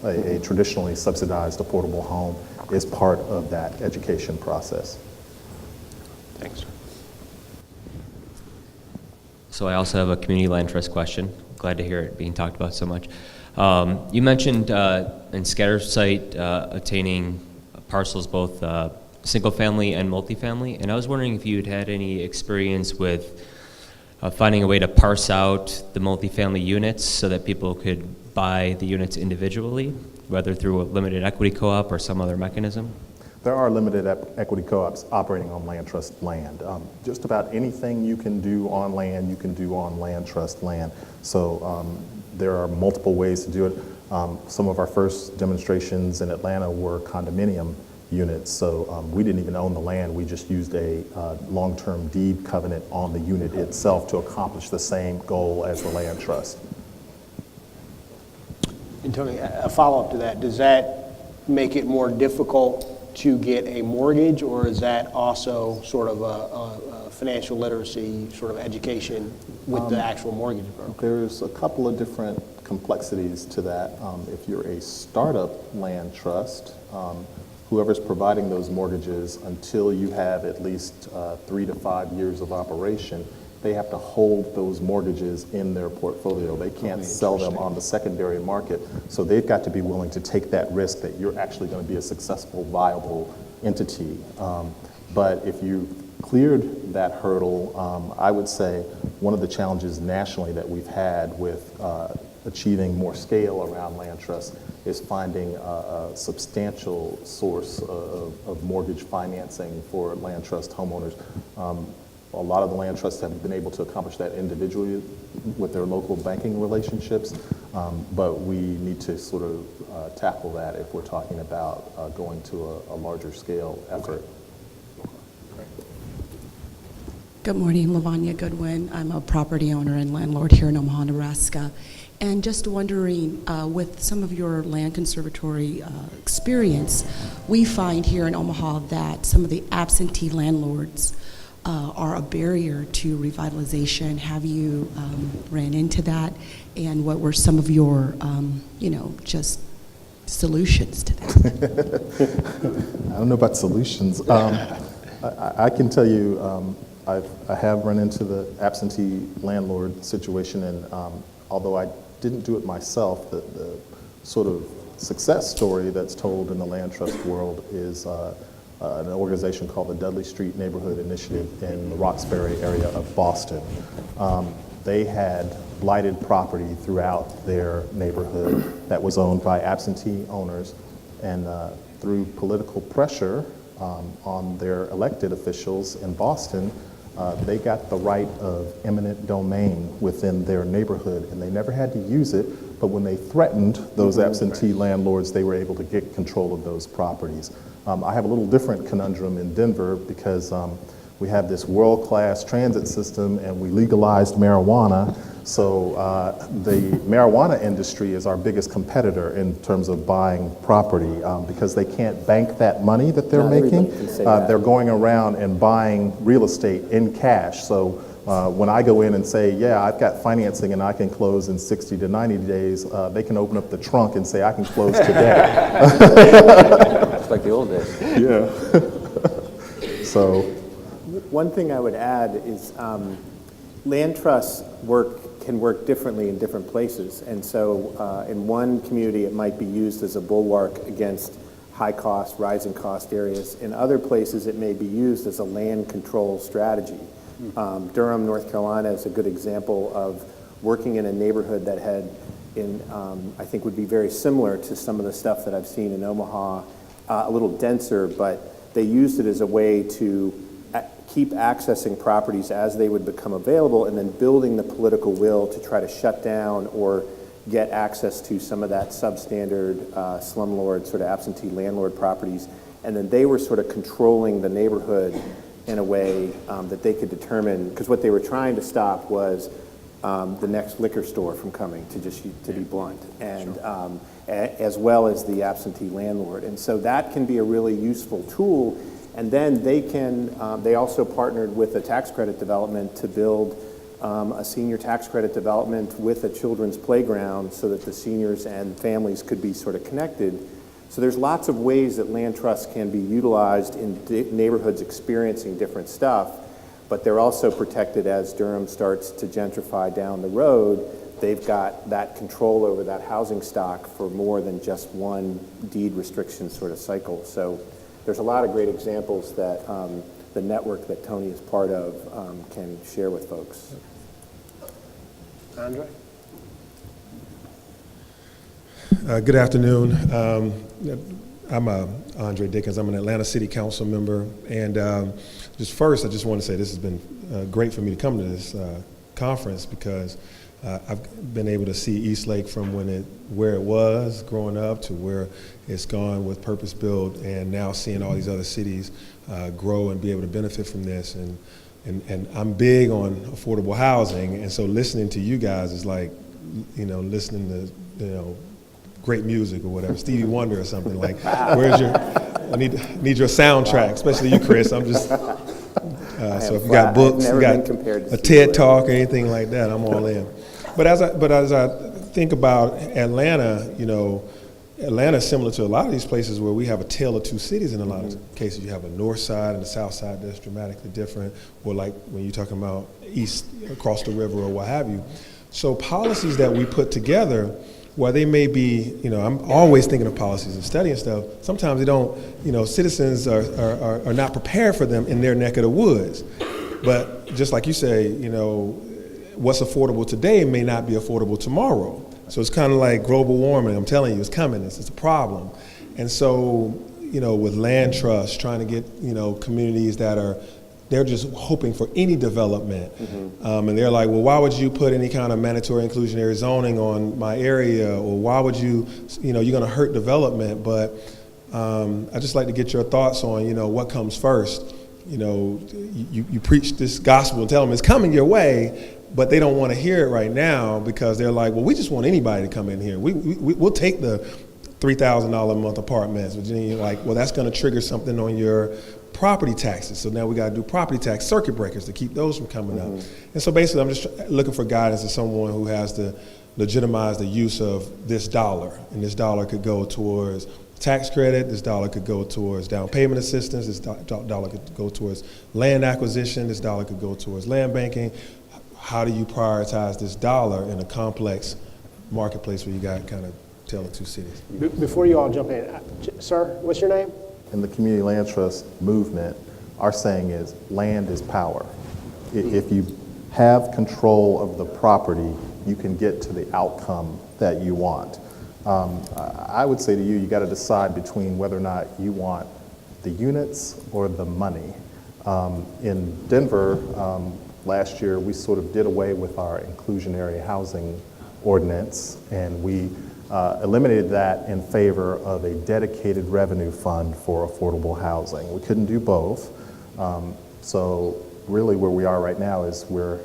a traditionally subsidized affordable home is part of that education process. Thanks. So I also have a community land trust question. Glad to hear it being talked about so much. You mentioned in scatter site attaining parcels both single family and multifamily, and I was wondering if you'd had any experience with finding a way to parse out the multifamily units so that people could buy the units individually, whether through a limited equity co-op or some other mechanism? There are limited equity co-ops operating on land trust land. Just about anything you can do on land, you can do on land trust land. So there are multiple ways to do it. Some of our first demonstrations in Atlanta were condominium units. So we didn't even own the land. We just used a long-term deed covenant on the unit itself to accomplish the same goal as the land trust. And Tony, a follow-up to that, does that make it more difficult to get a mortgage, or is that also sort of a financial literacy sort of education with the actual mortgage broker? There's a couple of different complexities to that. If you're a startup land trust, whoever's providing those mortgages, until you have at least 3 to 5 years of operation, they have to hold those mortgages in their portfolio. They can't sell them on the secondary market. So they've got to be willing to take that risk that you're actually going to be a successful, viable entity. But if you cleared that hurdle, I would say one of the challenges nationally that we've had with achieving more scale around land trust is finding a substantial source of mortgage financing for land trust homeowners. A lot of the land trusts have been able to accomplish that individually with their local banking relationships, but we need to sort of tackle that if we're talking about going to a larger scale effort. Good morning, Lavanya Goodwin. I'm a property owner and landlord here in Omaha, Nebraska. And just wondering, with some of your land conservatory experience, we find here in Omaha that some of the absentee landlords are a barrier to revitalization. Have you ran into that? And what were some of your, just solutions to that? I don't know about solutions. I can tell you, I have run into the absentee landlord situation, and although I didn't do it myself, the sort of success story that's told in the land trust world is an organization called the Dudley Street Neighborhood Initiative in the Roxbury area of Boston. They had blighted property throughout their neighborhood that was owned by absentee owners, and through political pressure on their elected officials in Boston, they got the right of eminent domain within their neighborhood, and they never had to use it, but when they threatened those absentee landlords, they were able to get control of those properties. I have a little different conundrum in Denver because we have this world-class transit system and we legalized marijuana, so the marijuana industry is our biggest competitor in terms of buying property because they can't bank that money that they're making. They're going around and buying real estate in cash. So when I go in and say, yeah, I've got financing and I can close in 60 to 90 days, they can open up the trunk and say, I can close today. It's like the old days. Yeah. So. One thing I would add is land trusts can work differently in different places. And so in one community, it might be used as a bulwark against high cost, rising cost areas. In other places, it may be used as a land control strategy. Durham, North Carolina is a good example of working in a neighborhood that had, I think would be very similar to some of the stuff that I've seen in Omaha, a little denser, but they used it as a way to keep accessing properties as they would become available, and then building the political will to try to shut down or get access to some of that substandard slumlord, sort of absentee landlord properties. And then they were sort of controlling the neighborhood in a way that they could determine, because what they were trying to stop was the next liquor store from coming, to be blunt, and as well as the absentee landlord. And so that can be a really useful tool. And then they also partnered with a tax credit development to build a senior tax credit development with a children's playground so that the seniors and families could be sort of connected. So there's lots of ways that land trusts can be utilized in neighborhoods experiencing different stuff, but they're also protected as Durham starts to gentrify down the road. They've got that control over that housing stock for more than just one deed restriction sort of cycle. So there's a lot of great examples that the network that Tony is part of can share with folks. Andre? Good afternoon. I'm Andre Dickens. I'm an Atlanta City Council member. And just first, I just want to say this has been great for me to come to this conference because I've been able to see Eastlake from where it was growing up to where it's gone with purpose built, and now seeing all these other cities grow and be able to benefit from this. And I'm big on affordable housing, and so listening to you guys is like, listening to, great music or whatever, Stevie Wonder or something. Like, I need your soundtrack, especially you, Chris. I'm just, so if you got books, you got a TED Talk or anything like that, I'm all in. But as I think about Atlanta, Atlanta is similar to a lot of these places where we have a tale of two cities in a lot of cases. You have a north side and a south side that's dramatically different, or like when you're talking about east across the river or what have you. So policies that we put together, while they may be, I'm always thinking of policies and studying stuff, sometimes they don't, citizens are not prepared for them in their neck of the woods. But just like you say, what's affordable today may not be affordable tomorrow. So it's kind of like global warming. I'm telling you, it's coming. It's a problem. And so, with land trusts, trying to get, communities they're just hoping for any development. And they're like, well, why would you put any kind of mandatory inclusionary zoning on my area? Or why would you, you're going to hurt development. But I just like to get your thoughts on, what comes first. You preach this gospel and tell them it's coming your way, but they don't want to hear it right now because they're like, well, we just want anybody to come in here. We'll take the $3,000 a month apartments. But then you're like, well, that's going to trigger something on your property taxes. So now we got to do property tax circuit breakers to keep those from coming up. And so basically I'm just looking for guidance as someone who has to legitimize the use of this dollar. And this dollar could go towards tax credit, this dollar could go towards down payment assistance, this dollar could go towards land acquisition, this dollar could go towards land banking. How do you prioritize this dollar in a complex marketplace where you got kind of tale of two cities? Before you all jump in, sir, what's your name? In the community land trust movement, our saying is land is power. If you have control of the property, you can get to the outcome that you want. I would say to you, you got to decide between whether or not you want the units or the money. In Denver, last year, we sort of did away with our inclusionary housing ordinance, and we eliminated that in favor of a dedicated revenue fund for affordable housing. We couldn't do both. So really where we are right now is we're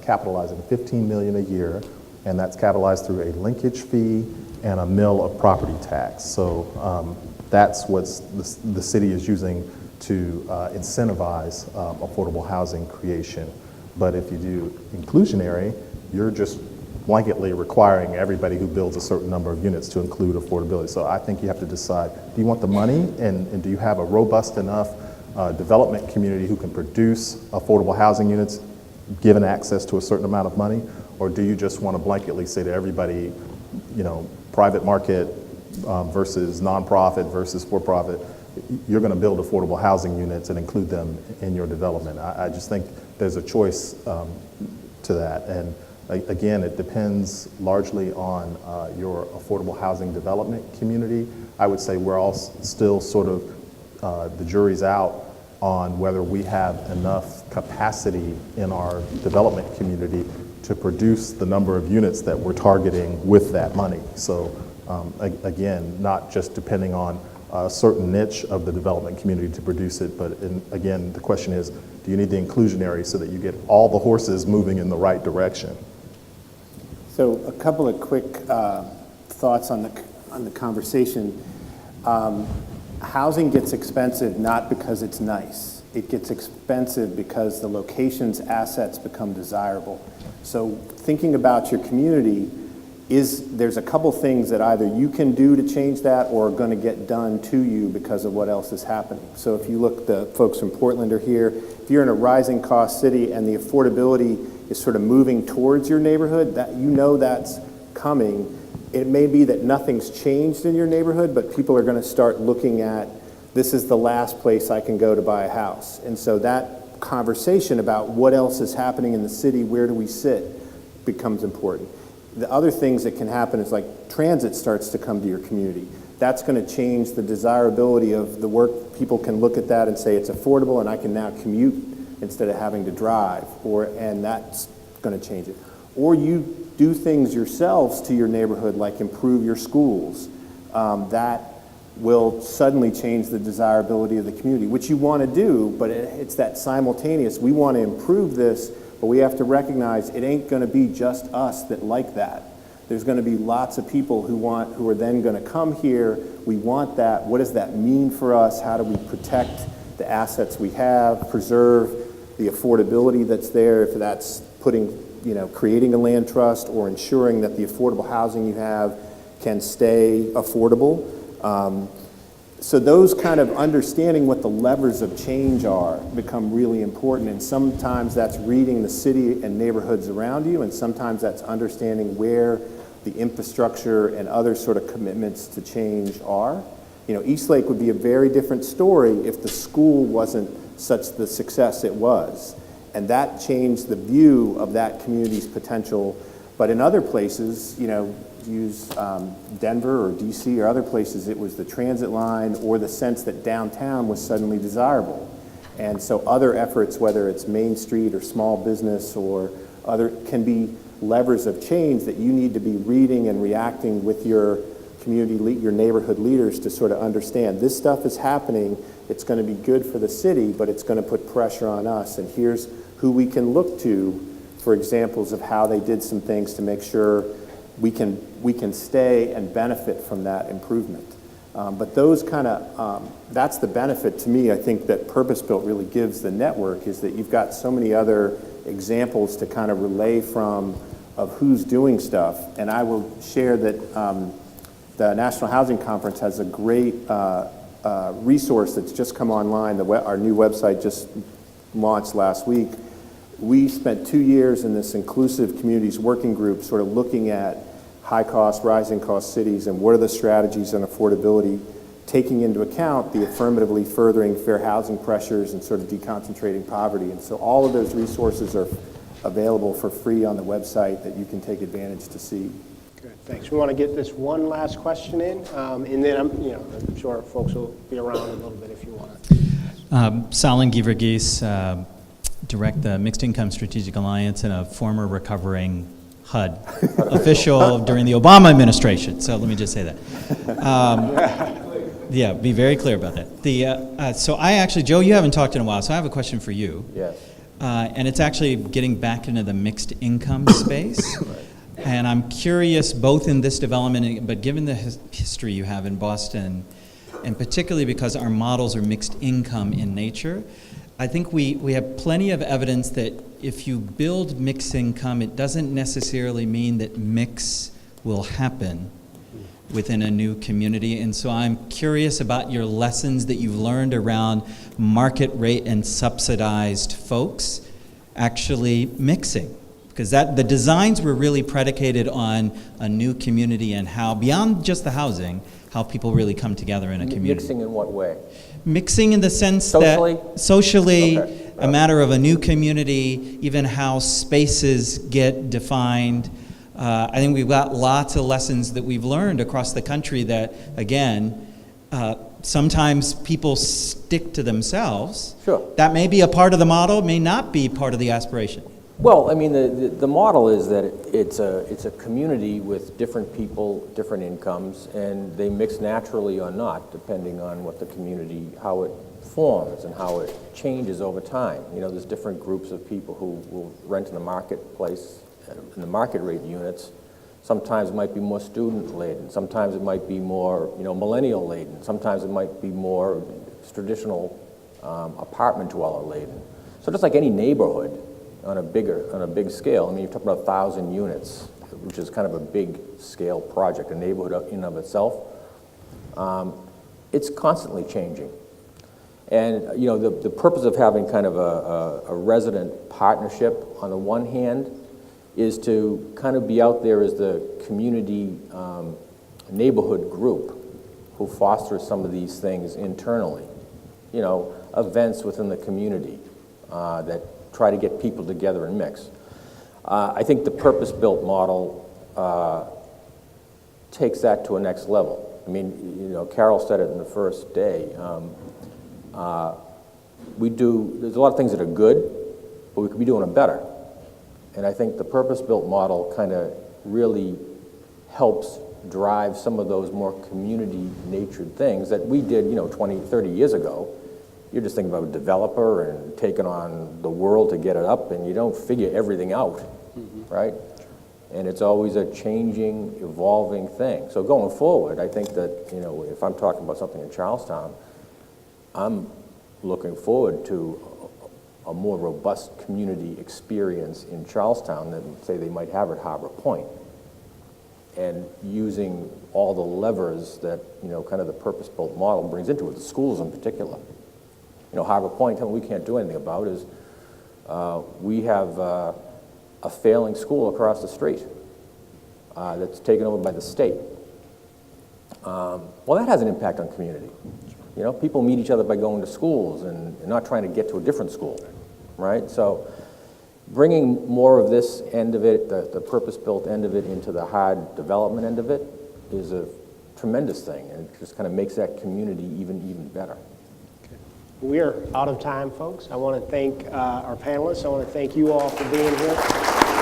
capitalizing $15 million a year, and that's capitalized through a linkage fee and a mill of property tax. So that's what the city is using to incentivize affordable housing creation. But if you do inclusionary, you're just blanketly requiring everybody who builds a certain number of units to include affordability. So I think you have to decide, do you want the money and do you have a robust enough development community who can produce affordable housing units given access to a certain amount of money? Or do you just want to blanketly say to everybody, private market versus nonprofit versus for-profit, you're going to build affordable housing units and include them in your development? I just think there's a choice to that. And again, it depends largely on your affordable housing development community. I would say we're all still sort of, the jury's out on whether we have enough capacity in our development community to produce the number of units that we're targeting with that money. So again, not just depending on a certain niche of the development community to produce it, but again, the question is, do you need the inclusionary so that you get all the horses moving in the right direction? So a couple of quick thoughts on the conversation. Housing gets expensive not because it's nice. It gets expensive because the location's assets become desirable. So thinking about your community, there's a couple things that either you can do to change that or are going to get done to you because of what else is happening. So if you look, the folks from Portland are here. If you're in a rising cost city and the affordability is sort of moving towards your neighborhood, that that's coming. It may be that nothing's changed in your neighborhood, but people are going to start looking at, this is the last place I can go to buy a house. And so that conversation about what else is happening in the city, where do we sit, becomes important. The other things that can happen is like transit starts to come to your community. That's going to change the desirability of the work. People can look at that and say it's affordable and I can now commute instead of having to drive, and that's going to change it. Or you do things yourselves to your neighborhood, like improve your schools. That will suddenly change the desirability of the community, which you want to do, but it's that simultaneous. We want to improve this, but we have to recognize it ain't going to be just us that like that. There's going to be lots of people who are then going to come here. We want that. What does that mean for us? How do we protect the assets we have, preserve the affordability that's there, if that's creating a land trust or ensuring that the affordable housing you have can stay affordable. So those kind of understanding what the levers of change are become really important, and sometimes that's reading the city and neighborhoods around you, and sometimes that's understanding where the infrastructure and other sort of commitments to change are. Eastlake would be a very different story if the school wasn't such the success it was, and that changed the view of that community's potential. But in other places, use Denver or DC or other places, it was the transit line or the sense that downtown was suddenly desirable. And so other efforts, whether it's Main Street or small business or other, can be levers of change that you need to be reading and reacting with your your neighborhood leaders to sort of understand this stuff is happening. It's going to be good for the city, but it's going to put pressure on us. And here's who we can look to for examples of how they did some things to make sure we can stay and benefit from that improvement. But those that's the benefit to me, I think, that Purpose-Built really gives the network, is that you've got so many other examples to kind of relay from of who's doing stuff. And I will share that the National Housing Conference has a great resource that's just come online. Our new website just launched last week. We spent 2 years in this Inclusive Communities Working Group sort of looking at high-cost, rising-cost cities and what are the strategies on affordability, taking into account the affirmatively furthering fair housing pressures and sort of deconcentrating poverty. And so all of those resources are available for free on the website that you can take advantage to see. Good, thanks. We want to get this one last question in, and then I'm sure folks will be around a little bit if you want. Salin Givergis, direct the Mixed Income Strategic Alliance and a former recovering HUD official during the Obama administration. So let me just say that. Yeah, be very clear about that. So I actually, Joe, you haven't talked in a while, so I have a question for you. Yes. And it's actually getting back into the mixed income space. Right. And I'm curious, both in this development, but given the history you have in Boston, and particularly because our models are mixed income in nature, I think we have plenty of evidence that if you build mixed income, it doesn't necessarily mean that mix will happen within a new community. And so I'm curious about your lessons that you've learned around market rate and subsidized folks actually mixing. Because the designs were really predicated on a new community and how, beyond just the housing, how people really come together in a community. Mixing in what way? Mixing in the sense Socially? that socially, Okay. a matter of a new community, even how spaces get defined. I think we've got lots of lessons that we've learned across the country that, again, sometimes people stick to themselves. Sure. That may be a part of the model, may not be part of the aspiration. Well, I mean, the model is that it's a community with different people, different incomes, and they mix naturally or not, depending on what the community, how it forms and how it changes over time. There's different groups of people who will rent in the marketplace, in the market rate units. Sometimes it might be more student-laden. Sometimes it might be more, millennial-laden. Sometimes it might be more traditional apartment dweller-laden. So just like any neighborhood, on a big scale. I mean, you're talking about 1,000 units, which is kind of a big scale project, a neighborhood in and of itself. It's constantly changing. And, the purpose of having kind of a resident partnership on the one hand is to kind of be out there as the community neighborhood group who fosters some of these things internally. Events within the community that try to get people together and mix. I think the purpose-built model takes that to a next level. I mean, you know, Carol said it in the first day. There's a lot of things that are good, but we could be doing it better. And I think the purpose-built model kind of really helps drive some of those more community-natured things that we did, you know, 20, 30 years ago. You're just thinking about a developer and taking on the world to get it up, and you don't figure everything out, right? And it's always a changing, evolving thing. So going forward, I think that, you know, if I'm talking about something in Charlestown, I'm looking forward to a more robust community experience in Charlestown than, say, they might have at Harbor Point. And using all the levers that, you know, kind of the purpose-built model brings into it, the schools in particular. You know, Harbor Point, something we can't do anything about is we have a failing school across the street that's taken over by the state. Well, that has an impact on community. You know, people meet each other by going to schools and not trying to get to a different school, right? So bringing more of this end of it, the purpose-built end of it, into the hard development end of it is a tremendous thing, and it just kind of makes that community even better. We are out of time, folks. I want to thank our panelists. I want to thank you all for being here.